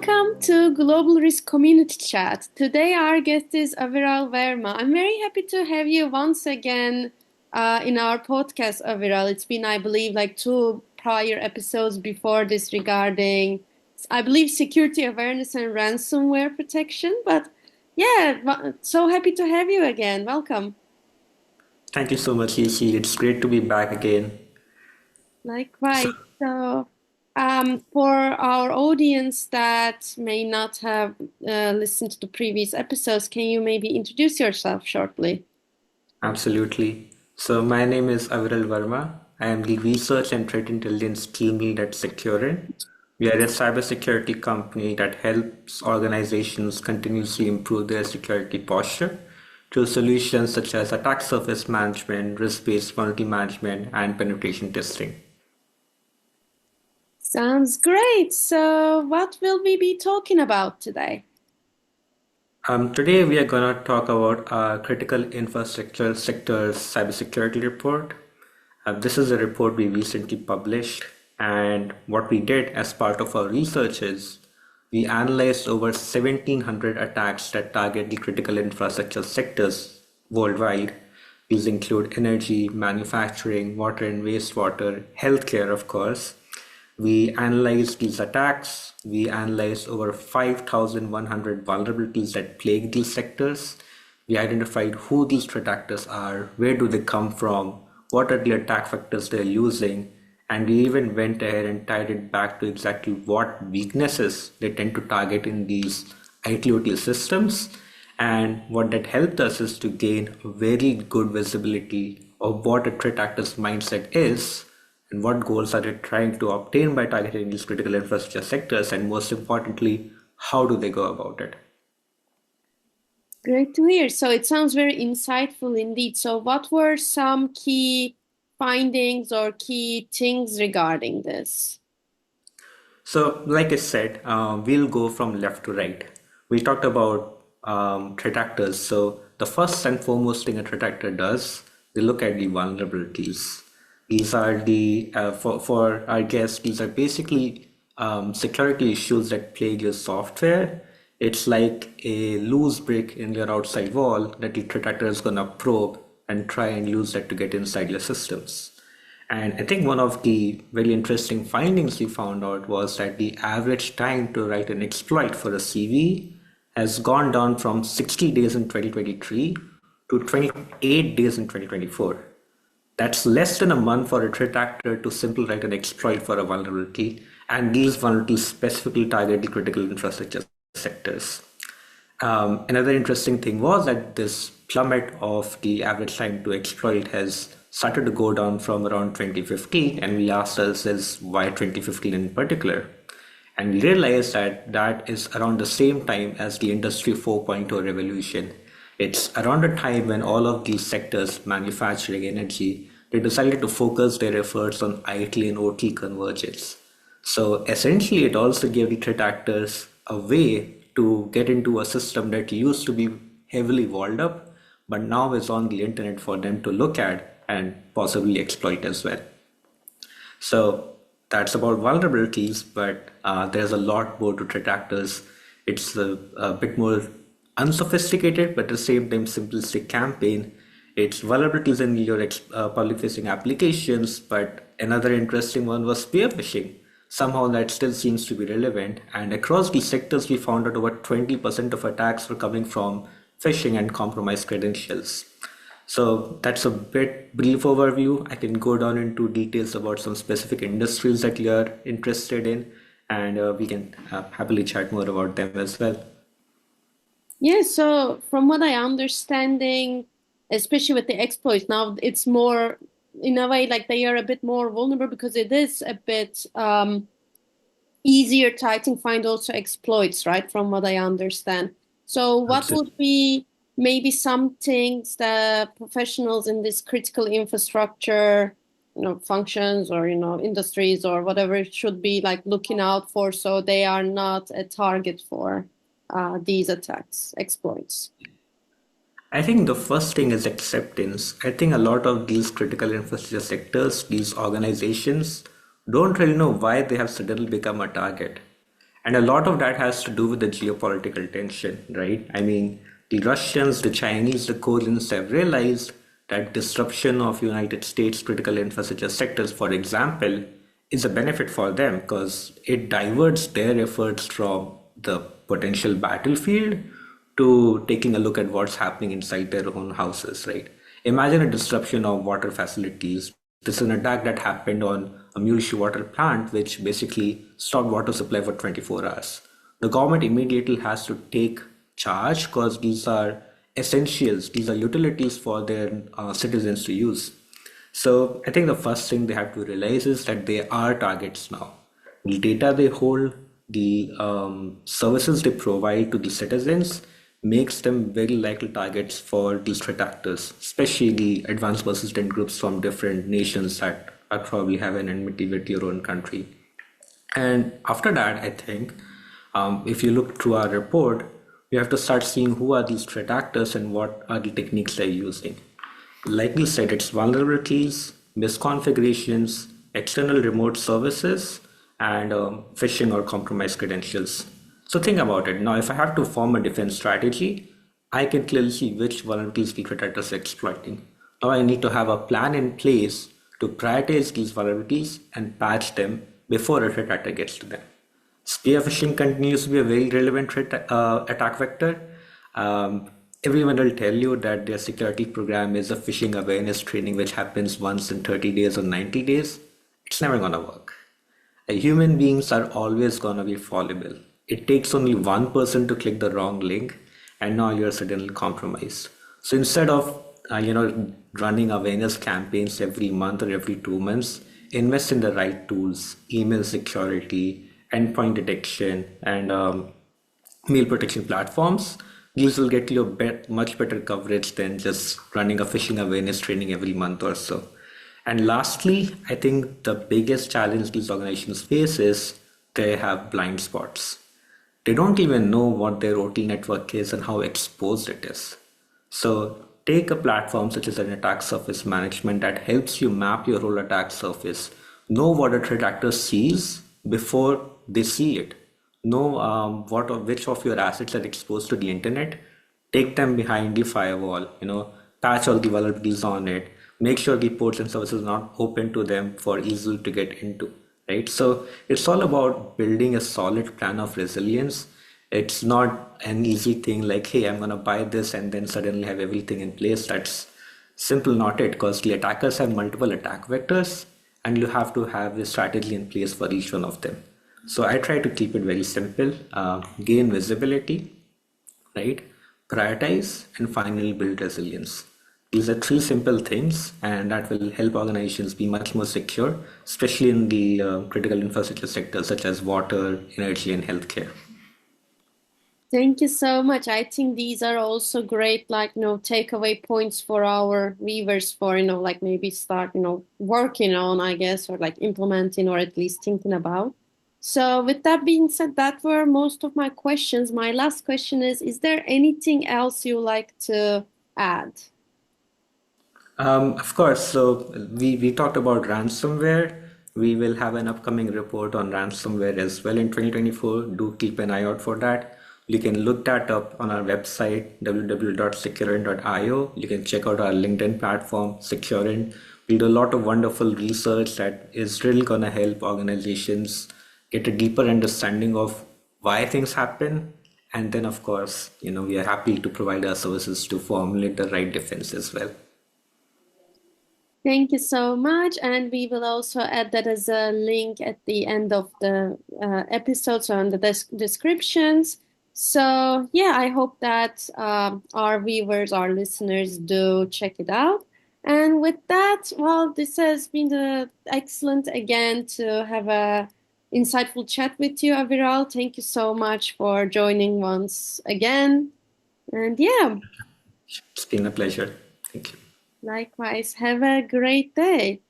Welcome to Global Risk Community Chat. Today, our guest is Aviral Verma. I'm very happy to have you once again in our podcast, Aviral. It's been, I believe, like two prior episodes before this regarding, I believe, security awareness and ransomware protection. But yeah, so happy to have you again. Welcome. Thank you so much, Lucy. It's great to be back again. So, Likewise. For our audience that may not have listened to the previous episodes, can you maybe introduce yourself shortly? absolutely. So, my name is Aviral Verma. I am the Research and Threat Intelligence Team Lead at Securin. We are a cybersecurity company that helps organizations continuously improve their security posture through solutions such as attack surface management, risk-based vulnerability management, and penetration testing. Sounds great. So, what will we be talking about today? Today we are going to talk about our critical infrastructure sector's cybersecurity report. This is a report we recently published, and what we did as part of our research is we analyzed over 1,700 attacks that target the critical infrastructure sectors worldwide. These include energy, manufacturing, water and wastewater, healthcare, of course. We analyzed these attacks. We analyzed over 5,100 vulnerabilities that plague these sectors. We identified who these threat actors are, where do they come from, what are the attack vectors they're using, and we even went ahead and tied it back to exactly what weaknesses they tend to target in these IT/OT systems. And what that helped us is to gain a very good visibility of what a threat actor's mindset is and what goals are they trying to obtain by targeting these critical infrastructure sectors, and most importantly, how do they go about it? Great to hear. So, it sounds very insightful indeed. So, what were some key findings or key things regarding this? So, like I said, we'll go from left to right. We talked about threat actors. So, the first and foremost thing a threat actor does, they look at the vulnerabilities. These are for our guests, these are basically security issues that plague your software. It's like a loose brick in your outside wall that the threat actor is going to probe and try and use that to get inside your systems. And I think one of the very interesting findings we found out was that the average time to write an exploit for a CV has gone down from 60 days in 2023 to 28 days in 2024. That's less than a month for a threat actor to simply write an exploit for a vulnerability, and these vulnerabilities specifically target the critical infrastructure sectors. Another interesting thing was that this plummet of the average time to exploit has started to go down from around 2015, and we asked ourselves why 2015 in particular. And we realized that that is around the same time as the Industry 4.0 revolution. It's around the time when all of these sectors, manufacturing, energy, they decided to focus their efforts on IT and OT convergence. So essentially, it also gave the threat actors a way to get into a system that used to be heavily walled up, but now is on the internet for them to look at and possibly exploit as well. So that's about vulnerabilities, but there's a lot more to threat actors. It's a bit more unsophisticated, but at the same time simplistic campaign. It's vulnerabilities in your public-facing applications, but another interesting one was spear phishing. Somehow that still seems to be relevant, and across these sectors, we found out over 20% of attacks were coming from phishing and compromised credentials. So that's a bit brief overview. I can go down into details about some specific industries that you're interested in, and we can happily chat more about them as well. Yeah, so from what I understanding, especially with the exploits, now it's more in a way like they are a bit more vulnerable because it is a bit easier to I think find also exploits, right? From what I understand. So what would Absolutely. be maybe some things that professionals in this critical infrastructure, functions or industries or whatever it should be like looking out for so they are not a target for these attacks, exploits. I think the first thing is acceptance. I think a lot of these critical infrastructure sectors, these organizations, don't really know why they have suddenly become a target. And a lot of that has to do with the geopolitical tension, right? I mean, the Russians, the Chinese, the Koreans have realized that disruption of United States critical infrastructure sectors, for example, is a benefit for them because it diverts their efforts from the potential battlefield to taking a look at what's happening inside their own houses, right? Imagine a disruption of water facilities. This is an attack that happened on a Muleshoe water plant, which basically stopped water supply for 24 hours. The government immediately has to take charge because these are essentials, these are utilities for their citizens to use. So I think the first thing they have to realize is that they are targets now. The data they hold, the services they provide to the citizens makes them very likely targets for these threat actors, especially the advanced persistent groups from different nations that are probably have an enmity with your own country. And after that, I think if you look through our report, we have to start seeing who are these threat actors and what are the techniques they're using. Like we said, it's vulnerabilities, misconfigurations, external remote services, and phishing or compromised credentials. So think about it. Now, if I have to form a defense strategy, I can clearly see which vulnerabilities the threat actors are exploiting. Now I need to have a plan in place to prioritize these vulnerabilities and patch them before a threat actor gets to them. Spear phishing continues to be a very relevant attack vector. Everyone will tell you that their security program is a phishing awareness training which happens once in 30 days or 90 days. It's never going to work. Human beings are always going to be fallible. It takes only one person to click the wrong link, and now you're suddenly compromised. So instead of running awareness campaigns every month or every 2 months, invest in the right tools, email security, endpoint detection, and mail protection platforms. These will get you a much better coverage than just running a phishing awareness training every month or so. And lastly, I think the biggest challenge these organizations face is they have blind spots. They don't even know what their OT network is and how exposed it is. So take a platform such as an attack surface management that helps you map your whole attack surface, know what a threat actor sees before they see it, know which of your assets are exposed to the internet, take them behind the firewall, patch all the vulnerabilities on it, make sure the ports and services are not open to them for easily to get into, right? So it's all about building a solid plan of resilience. It's not an easy thing like, hey, I'm going to buy this and then suddenly have everything in place. That's simple not it, because the attackers have multiple attack vectors and you have to have a strategy in place for each one of them. So I try to keep it very simple, gain visibility, right? Prioritize and finally build resilience. These are three simple things, and that will help organizations be much more secure, especially in the critical infrastructure sectors such as water, energy, and healthcare. Thank you so much. I think these are also great, like, takeaway points for our viewers for, like maybe start, working on, I guess, or like implementing or at least thinking about. So with that being said, that were most of my questions. My last question is there anything else you like to add? Of course, so we talked about ransomware. We will have an upcoming report on ransomware as well in 2024. Do keep an eye out for that. You can look that up on our website, www.securin.io. You can check out our LinkedIn platform, Securin. We do a lot of wonderful research that is really going to help organizations get a deeper understanding of why things happen. And then, of course, we are happy to provide our services to formulate the right defense as well. Thank you so much. And we will also add that as a link at the end of the episode, so on the descriptions. So, yeah, I hope that our viewers, our listeners do check it out. And with that, well, this has been excellent again to have a insightful chat with you, Aviral. Thank you so much for joining once again. And yeah, It's been a pleasure. Thank you. likewise, have a great day.